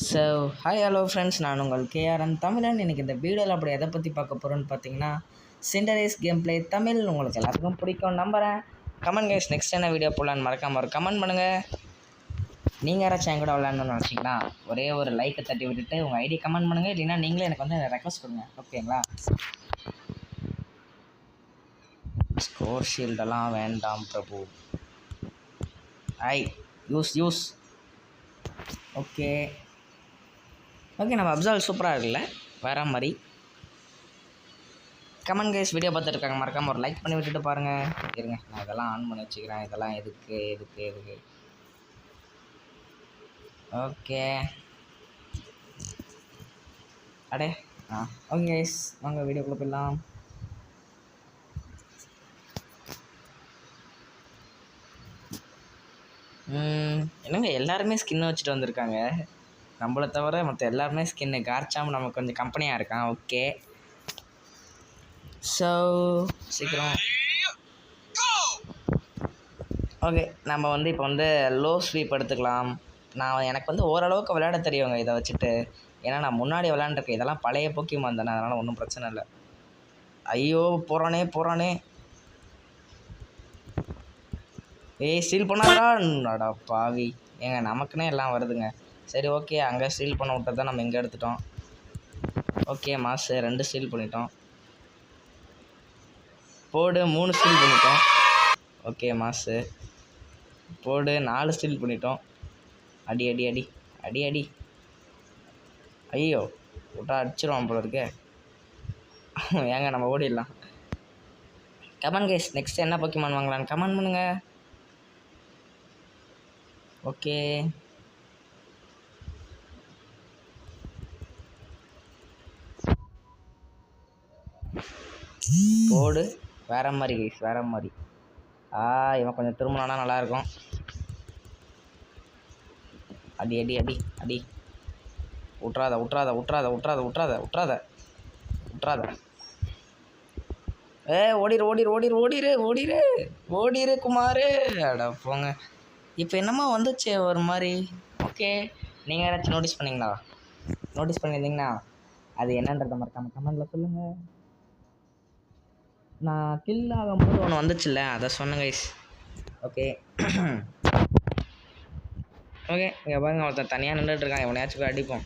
So hi hello friends, நான் உங்கள் KRN தமிழன். இன்றைக்கி இந்த வீடியோவில் அப்படி எதை பற்றி பார்க்க போகிறோன்னு பார்த்தீங்கன்னா, சிண்டரேஸ் கேம் பிளே தமிழ் உங்களுக்கு எல்லாத்துக்கும் பிடிக்கும் நம்புகிறேன். கமெண்ட் கைஸ், நெக்ஸ்ட் என்ன வீடியோ போடலான்னு மறக்காமல் ஒரு கமெண்ட் பண்ணுங்கள். நீங்கள் யாராச்சும் என் கூட விளையாடணும்னு நினச்சிங்கன்னா ஒரே ஒரு லைக்கை தட்டி விட்டுட்டு உங்கள் ஐடி கமெண்ட் பண்ணுங்கள். இல்லைன்னா நீங்களே எனக்கு வந்து ரெக்வஸ்ட் கொடுங்க, ஓகேங்களா? ஸ்கோர் ஷீல்டெல்லாம் வேண்டாம் பிரபு. யூஸ் ஓகே, நம்ம அப்சால் சூப்பராக இருக்குல்ல, வேறு மாதிரி. கமெண்ட் கைஸ், வீடியோ பார்த்துருக்காங்க மறக்காமல் ஒரு லைக் பண்ணி விட்டுட்டு பாருங்கள். இருங்க, நான் இதெல்லாம் ஆன் பண்ணி வச்சுக்கிறேன். இதெல்லாம் எதுக்கு ஓகே. ஓகே கைஸ், வாங்க வீடியோக்குள்ளே போயிடலாம். என்னங்க எல்லாருமே ஸ்கின்னை வச்சுட்டு வந்திருக்காங்க. நம்மளை தவிர மற்ற எல்லாருமே ஸ்கின்னு. கார்ச்சாம் நமக்கு கொஞ்சம் கம்பெனியாக இருக்கான். ஓகே, ஸோ சீக்கிரம் ஓகே. நம்ம வந்து இப்போ வந்து லோ ஸ்வீப் எடுத்துக்கலாம். எனக்கு வந்து ஓரளவுக்கு விளையாட தெரியுங்க இதை வச்சுட்டு. ஏன்னா நான் முன்னாடி விளையாண்டுருக்கேன். இதெல்லாம் பழைய போக்கிமான் தானே, அதனால் ஒன்றும் பிரச்சனை இல்லை. ஐயோ போகிறானே. ஸ்டீல் பண்ணாடா பாவி. ஏங்க நமக்குன்னே எல்லாம் வருதுங்க. சரி ஓகே, அங்கே ஸ்டீல் பண்ண விட்டது தான் நம்ம இங்கே எடுத்துட்டோம். ஓகே மாசு 2 ஸ்டீல் பண்ணிட்டோம். போடு 3 ஸ்டீல் பண்ணிட்டோம். ஓகே மாசு போடு 4 ஸ்டீல் பண்ணிட்டோம். அடி. ஐயோ விட்டா அடிச்சிருவான் போல இருக்கே. ஏங்க நம்ம ஓடிடலாம். கமெண்ட் கைஸ், நெக்ஸ்ட் என்ன போக்கிமான் வாங்கலான்னு கமெண்ட் பண்ணுங்க. ஓகே, போடு வேற மாதிரி கைஸ், வேற மாதிரி. இவன் கொஞ்சம் திரும்பினானா நல்லாயிருக்கும். அடி. விட்றாத. ஓடிரு குமாரு. அட போங்க. இப்போ என்னமோ வந்துச்சு ஒரு மாதிரி. ஓகே, நீங்கள் யாராச்சும் நோட்டீஸ் பண்ணியிருந்தீங்கன்னா அது என்னன்றதை மறக்காமல் கமெண்டில் சொல்லுங்கள். நான் கில் ஆகும்போது ஒன்று வந்துச்சுல்ல, அதை சொன்னேன் கைஸ். ஓகே இங்கே பாருங்க, ஒருத்தன் தனியாக நின்றுட்டுருக்கான். எவனையாச்சும் அடிப்போம்.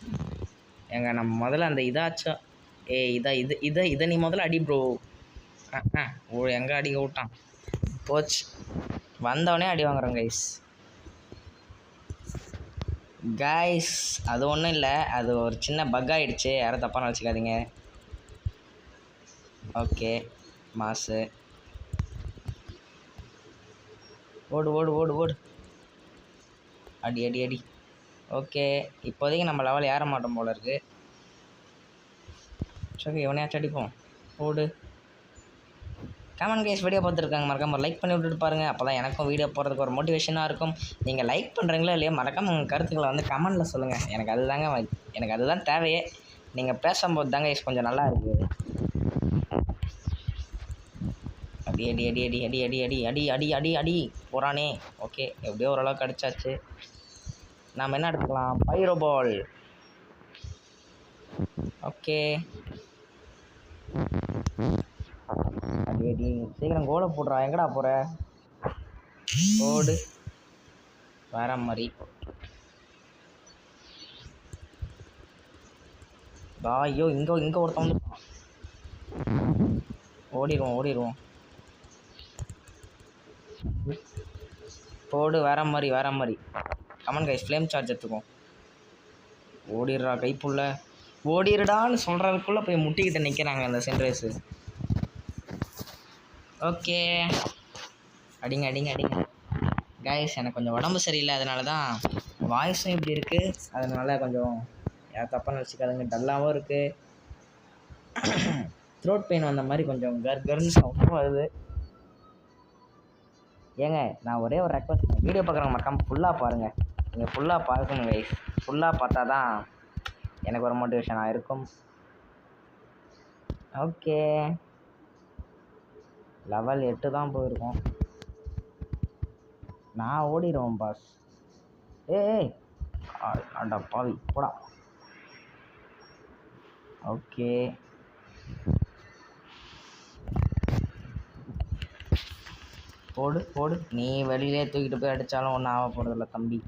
நம்ம முதல்ல அந்த இதாச்சும் இதை நீ முதல்ல அடி ப்ரோ. எங்கே அடிக்க விட்டான் போச்சு. வந்தவனே அடி வாங்குறோம் கைஸ். அது ஒன்றும் இல்லை, அது ஒரு சின்ன பக் ஆகிடுச்சு. யாரும் தப்பாக நினச்சிக்காதீங்க. ஓகே மாசு ஓடு. அடி. ஓகே, இப்போதைக்கு நம்ம லெவல் ஏற மாட்டோம் போல இருக்குது. சரி, எவனையாச்சும் அடிப்போம். ஓடு. கமெண்ட் கைஸ், வீடியோ பார்த்துருக்காங்க மறக்காமல் லைக் பண்ணி விட்டுட்டு பாருங்கள். அப்போ தான் எனக்கும் வீடியோ போடுறதுக்கு ஒரு மோட்டிவேஷனாக இருக்கும். நீங்கள் லைக் பண்ணுறீங்களோ இல்லையோ, மறக்காமல் உங்கள் கருத்துக்களை வந்து கமெண்டில் சொல்லுங்கள். எனக்கு அதுதான் தேவையே. நீங்கள் பேசும்போது தாங்க கைஸ் கொஞ்சம் நல்லா இருக்குது. அடி போகிறானே. ஓகே, எப்படியோ ஓரளவுக்கு அடித்தாச்சு. நாம் என்ன எடுத்துக்கலாம்? பைரோ பால். ஓகே, அடி சீக்கிரம் கோலை போடுறா. எங்கடா போகிற? ஓடு வேற மாதிரி. ஐயோ இங்கே ஒருத்தன் வந்து ஓடிடுவோம். போடு வேற மாதிரி. கமெண்ட் கைஸ், ஃப்ளேம் சார்ஜ் எடுத்துக்கும். ஓடிடுறா கைப்புள்ள. ஓடிடுடான்னு சொல்கிறதுக்குள்ளே போய் முட்டிக்கிட்ட நிற்கிறாங்க அந்த சென்ட்ரேஸு. ஓகே, அடிங்க கைஸ். எனக்கு கொஞ்சம் உடம்பு சரியில்லை, அதனால தான் வாய்ஸும் இப்படி இருக்குது. அதனால் கொஞ்சம் யார் தப்பாக நினச்சிக்காதுங்க. டல்லாகவும் இருக்குது. த்ரோட் பெயின் வந்த மாதிரி கொஞ்சம் கர்னு சவுண்டும் வருது. ஏங்க நான் ஒரே ஒரு ரெக்வஸ்ட், வீடியோ பார்க்குறவங்க மறக்காமல் ஃபுல்லாக பாருங்கள். நீங்கள் ஃபுல்லாக பார்க்கணும் கைஸ். ஃபுல்லாக பார்த்தா தான் எனக்கு ஒரு மோட்டிவேஷனாக இருக்கும். ஓகே, லெவல் 8 தான் போயிருக்கோம். நான் ஓடிடுவோம் பாஸ். அடா பாவி போடா. ஓகே போடு போடு. நீ வெளியிலே தூக்கிட்டு போய் அடித்தாலும் ஒன்றும் ஆக போகிறதில்ல தம்பி.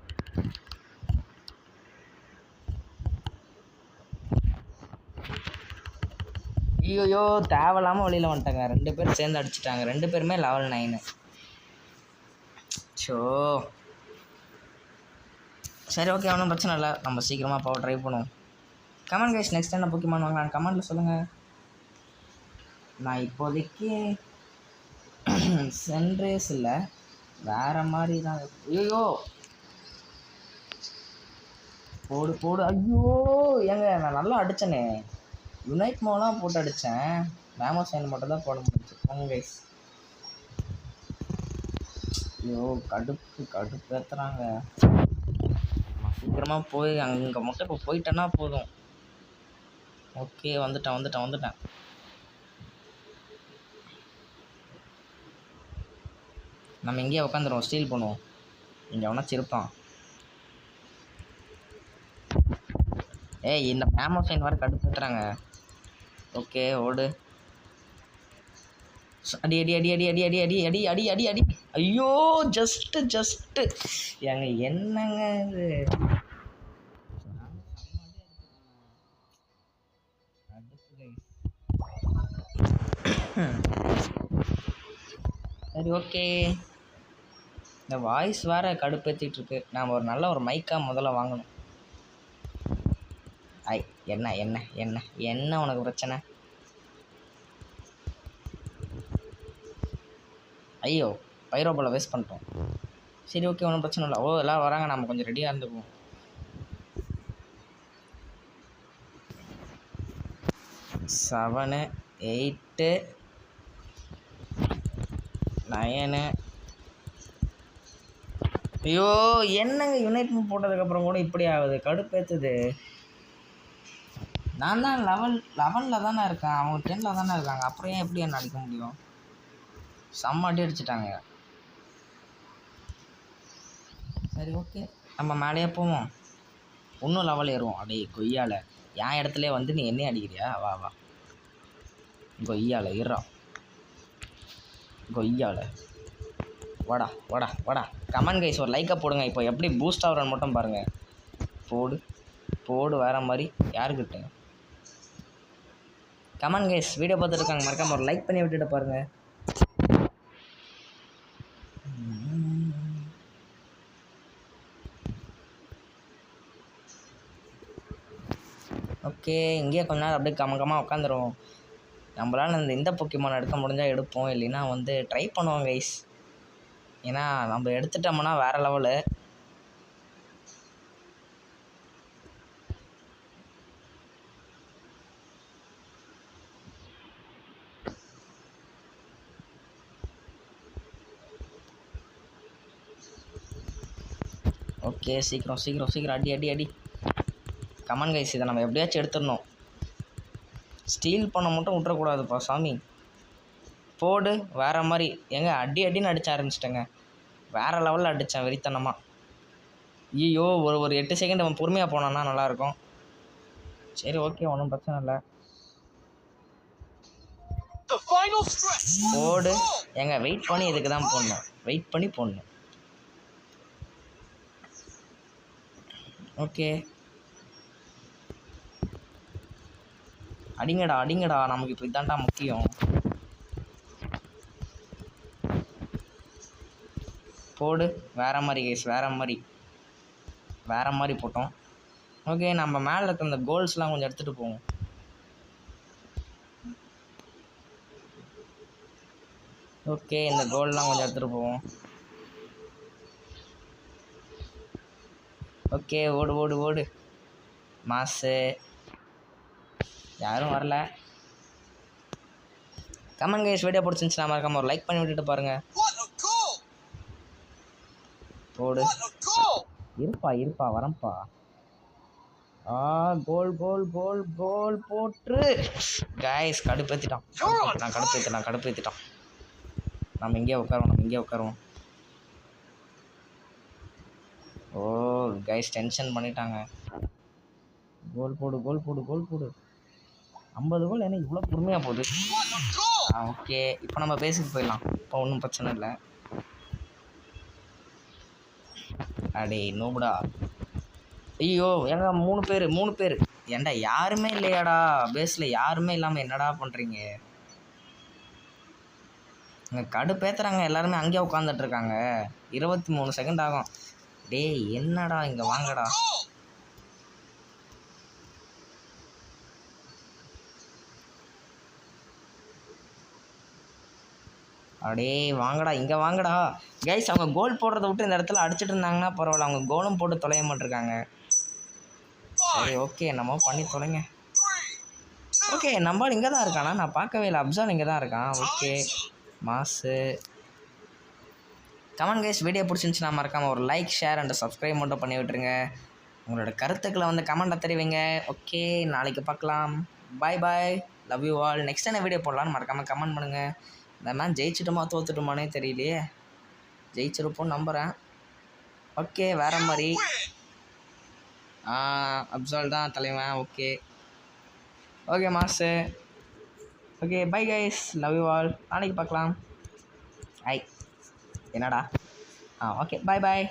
ஐயோ தேவையில்லாமல் வெளியில் வந்துட்டாங்க. 2 பேர் சேர்ந்து அடிச்சிட்டாங்க. 2 பேருமே level 9. ஸோ சரி ஓகே, ஒன்றும் பிரச்சனை இல்லை. நம்ம சீக்கிரமாக போக ட்ரை பண்ணுவோம். கமெண்ட் கைஸ், நெக்ஸ்ட் என்ன போக்கிமான் வாங்கலாம் கமெண்ட்டில் சொல்லுங்கள். நான் இப்போதைக்கு சென்ட்ரேஸ் இல்லை, வேறு மாதிரி தான். ஐயோ போடு போடு. ஐயோ ஏங்க நான் நல்லா அடித்தேனே. யுனைட் மோலாம் போட்டு அடித்தேன். மேமோ சைன் மட்டும் தான் போட முடிஞ்சு. போங்க கைஸ். ஐயோ கடுப்பு ஏற்றுறாங்க. சீக்கிரமாக போய் அங்கே மட்டும் இப்போ போயிட்டேன்னா போதும். ஓகே வந்துட்டேன். நம்ம இங்கேயே உட்காந்துருவோம், ஸ்டீல் பண்ணுவோம். இங்கே எவனாச்சும் இருப்பான். ஏய் இந்த மேமோ சைன் வர கடுப்பு ஏற்றுறாங்க. ஓகே ஓடு. அடி அடி அடி அடி அடி அடி அடி அடி அடி அடி அடி. ஐயோ ஜஸ்ட்டு ஏங்க என்னங்க இது. சரி ஓகே, இந்த வாய்ஸ் வேறு கடுப்பேற்றிட்டுருக்கு. நாம் ஒரு நல்ல ஒரு மைக்காக முதல்ல வாங்கணும். என்ன உனக்கு பிரச்சனை? ஐயோ பைரோபோல வேஸ்ட் பண்ணிட்டோம். சரி ஓகே, ஒன்றும் பிரச்சனை இல்லை. ஓ எல்லாம் வராங்க, நம்ம கொஞ்சம் ரெடியாக இருந்துக்குவோம். 7 8 9. ஐயோ என்னங்க யுனைட் போட்டதுக்கப்புறம் கூட இப்படி ஆகுது, கடுப்பேற்றுது. நான் தான் 11 தானே இருக்கேன், அவங்க 10 தானே இருக்காங்க. அப்புறம் ஏன் எப்படி என்ன அடிக்க முடியும்? செம்ம அடி அடிச்சிட்டாங்க. சரி ஓகே, நம்ம மேலேயே போவோம். இன்னும் லெவல் ஏறுவோம். அப்படியே கொய்யால என் இடத்துல வந்து நீ என்ன அடிக்கிறியா? வா வா கொய்யால இருறா. கொய்யால வாடா. கமெண்ட் கைஸ் ஒரு லைக்கை போடுங்க. இப்போ எப்படி பூஸ்ட் ஆகுறான்னு மட்டும் பாருங்கள். போடு வேறு மாதிரி. யாருக்கிட்ட கமெண்ட் கைஸ் வீடியோ பார்த்துட்டு இருக்காங்க, மறக்காம ஒரு லைக் பண்ணி விட்டுட்டு பாருங்கள். ஓகே, இங்கேயே கொஞ்ச நேரம் அப்படியே கமக்கமாக உட்காந்துருவோம். நம்மளால் இந்த போக்கிமான் எடுக்க முடிஞ்சால் எடுப்போம், இல்லைன்னா வந்து ட்ரை பண்ணுவோம் கைஸ். ஏன்னா நம்ம எடுத்துட்டோம்னா வேறு லெவலு. ஓகே சீக்கிரம் அடி அடி அடி. கமெண்ட் கைஸ், இதை நம்ம எப்படியாச்சும் எடுத்துடணும். ஸ்டீல் பண்ண மட்டும் விட்டுறக்கூடாதுப்பா சாமி. போடு வேறு மாதிரி. எங்க அடின்னு அடிக்க ஆரம்பிச்சிட்டேங்க. வேறு லெவலில் அடித்தேன் வெறித்தனமாக. ஐயோ ஒரு 8 செகண்ட் அவன் பொறுமையாக போனான்னா நல்லாயிருக்கும். சரி ஓகே, ஒன்றும் பிரச்சனை இல்லை. போடு. எங்க வெயிட் பண்ணி இதுக்கு தான் போடணும், வெயிட் பண்ணி போடணும். ஓகே அடிங்கடா, நமக்கு இப்போ இதான்டா முக்கியம். போடு வேறு மாதிரி கேஸ், வேறு மாதிரி போட்டோம். ஓகே, நம்ம மேலே இருக்க இந்த கோல்ஸ்லாம் கொஞ்சம் எடுத்துகிட்டு போவோம். ஓகே, இந்த கோல்டெலாம் கொஞ்சம் எடுத்துகிட்டு போவோம். ஓகே ஓடு மாசு. யாரும் வரல. கமெண்ட் கைஸ் வீடியோ பிடிச்சிருந்துச்சுன்னா மறக்காம ஒரு லைக் பண்ணி விட்டுட்டு பாருங்கள். போடு. இருப்பா வரம்பா. கோல் போட்டு கைஸ் கடுப்பேற்றிட்டான். நம்ம இங்கே உட்காருவோம். ஓ கைஸ் டென்ஷன் பண்ணிட்டாங்க. கோல் போடு கோல் போடு கோல் போடு. 50 கோல் என்ன இவ்வளோ பொறுமையாக போகுது. ஓகே இப்போ நம்ம பேசிட்டு போயிடலாம். இப்போ ஒன்றும் பிரச்சனை இல்லை. அடே நோபுடா. ஐயோ ஏங்க 3 பேர் ஏன்டா யாருமே இல்லையாடா பேஸில்? யாருமே இல்லாமல் என்னடா பண்ணுறீங்க? இங்கே கடுப்பேற்றுறாங்க. எல்லாருமே அங்கேயே உட்காந்துட்ருக்காங்க. 23 செகண்ட் ஆகும். டேய் என்னடா இங்கே வாங்கடா. அடே வாங்கடா இங்கே வாங்கடா. கைஸ் அவங்க கோல் போடுறத விட்டு இந்த இடத்துல அடிச்சிட்டு இருந்தாங்கன்னா பரவாயில்ல. அவங்க கோலும் போட்டு தொலைய மாட்டிருக்காங்க. சரி ஓகே நம்ம பண்ணி தொலைங்க. ஓகே நம்மளால் இங்கே தான் இருக்கானா? நான் பார்க்கவே இல்லை. அப்சால் இங்கே தான் இருக்கான். ஓகே மாசு. கமெண்ட் கைஸ் வீடியோ பிடிச்சிருந்துச்சுன்னா மறக்காமல் ஒரு லைக் ஷேர் அண்ட் சப்ஸ்கிரைப் மட்டும் பண்ணி விட்டுருங்க. உங்களோட கருத்துக்களை வந்து கமெண்ட்டை தெரிவிங்க. ஓகே நாளைக்கு பார்க்கலாம். Bye bye. Love you all. Next என்ன வீடியோ போடலான்னு மறக்காமல் கமெண்ட் பண்ணுங்கள். இந்த மேம் ஜெயிச்சிட்டுமா தோத்துட்டுமானே தெரியலையே. ஜெயிச்சிருப்போன்னு நம்புகிறேன். ஓகே வேறு மாதிரி அப்சால் தான் தலைவன். ஓகே ஓகே மாசு. Okay bye guys. Love you all. நாளைக்கு பார்க்கலாம். ஐ என்னடா ஓகே பாய் பாய்.